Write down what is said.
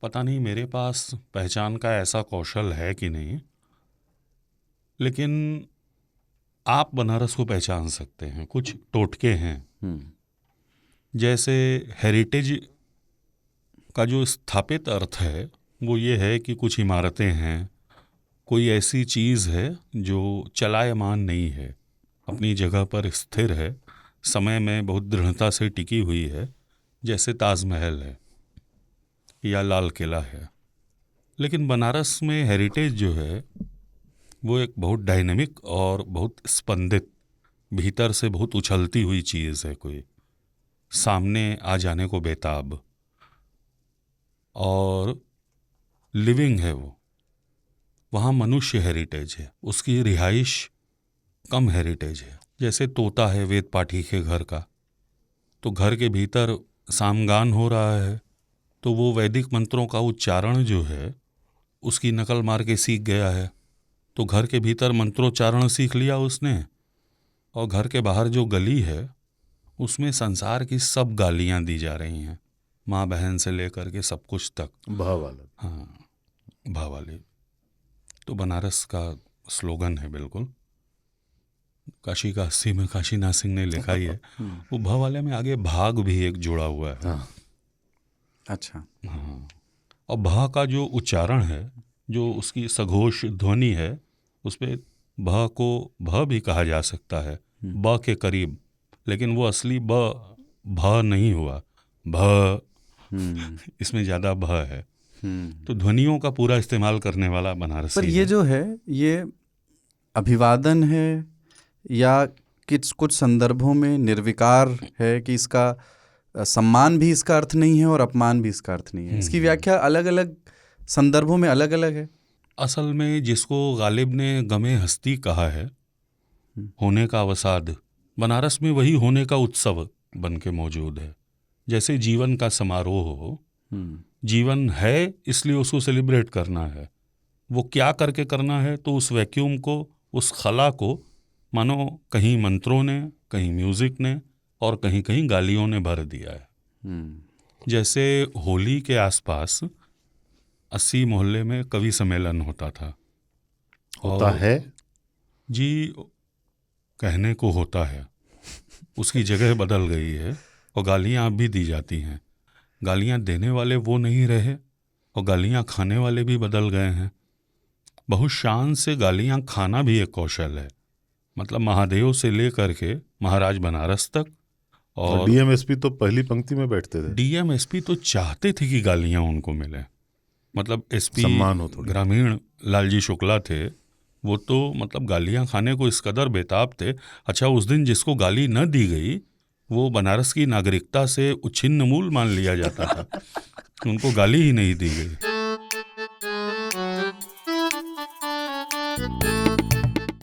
पता नहीं मेरे पास पहचान का ऐसा कौशल है कि नहीं, लेकिन आप बनारस को पहचान सकते हैं। कुछ टोटके हैं, जैसे हेरिटेज का जो स्थापित अर्थ है वो ये है कि कुछ इमारतें हैं, कोई ऐसी चीज़ है जो चलायमान नहीं है, अपनी जगह पर स्थिर है, समय में बहुत दृढ़ता से टिकी हुई है, जैसे ताजमहल है या लाल किला है। लेकिन बनारस में हेरिटेज जो है वो एक बहुत डायनेमिक और बहुत स्पंदित, भीतर से बहुत उछलती हुई चीज़ है, कोई सामने आ जाने को बेताब, और लिविंग है वो। वहाँ मनुष्य हेरिटेज है, उसकी रिहाइश कम हेरिटेज है। जैसे तोता है वेद पाठी के घर का, तो घर के भीतर सामगान हो रहा है तो वो वैदिक मंत्रों का उच्चारण जो है उसकी नकल मार के सीख गया है, तो घर के भीतर मंत्रोच्चारण सीख लिया उसने, और घर के बाहर जो गली है उसमें संसार की सब गालियाँ दी जा रही हैं, माँ बहन से लेकर के सब कुछ तक। भाव वाला। हाँ, भाव वाले। तो बनारस का स्लोगन है बिल्कुल, काशी का 80 में काशीनाथ सिंह ने लिखा ही है। वो भाव वाले में आगे भाग भी एक जुड़ा हुआ है। हाँ। अच्छा। हाँ, और भा का जो उच्चारण है, जो उसकी सघोष ध्वनि है, उस पर भ को भ भी कहा जा सकता है, ब के करीब, लेकिन वो असली भ नहीं हुआ, भ इसमें ज़्यादा भ है। तो ध्वनियों का पूरा इस्तेमाल करने वाला बनारसी पर ये जो है ये अभिवादन है या कुछ संदर्भों में निर्विकार है कि इसका सम्मान भी इसका अर्थ नहीं है और अपमान भी इसका अर्थ नहीं है? इसकी व्याख्या अलग अलग संदर्भों में अलग अलग है। असल में जिसको गालिब ने गमे हस्ती कहा है, होने का अवसाद, बनारस में वही होने का उत्सव बन के मौजूद है। जैसे जीवन का समारोह हो, जीवन है इसलिए उसको सेलिब्रेट करना है। वो क्या करके करना है, तो उस वैक्यूम को, उस खला को मानो कहीं मंत्रों ने, कहीं म्यूजिक ने और कहीं कहीं गालियों ने भर दिया है। जैसे होली के आसपास 80 मोहल्ले में कवि सम्मेलन होता था। होता है जी, कहने को होता है, उसकी जगह बदल गई है और गालियाँ अब भी दी जाती हैं। गालियाँ देने वाले वो नहीं रहे और गालियाँ खाने वाले भी बदल गए हैं। बहुत शान से गालियाँ खाना भी एक कौशल है, मतलब महादेव से लेकर के महाराज बनारस तक। और डीएमएसपी तो पहली पंक्ति में बैठते थे। डीएमएसपी तो चाहते थे कि गालियाँ उनको मिले, मतलब एसपी सम्मान हो थोड़ी। ग्रामीण लालजी शुक्ला थे, वो तो मतलब गालियाँ खाने को इस कदर बेताब थे। अच्छा, उस दिन जिसको गाली न दी गई वो बनारस की नागरिकता से उच्छिन्न मूल मान लिया जाता था, उनको गाली ही नहीं दी गई।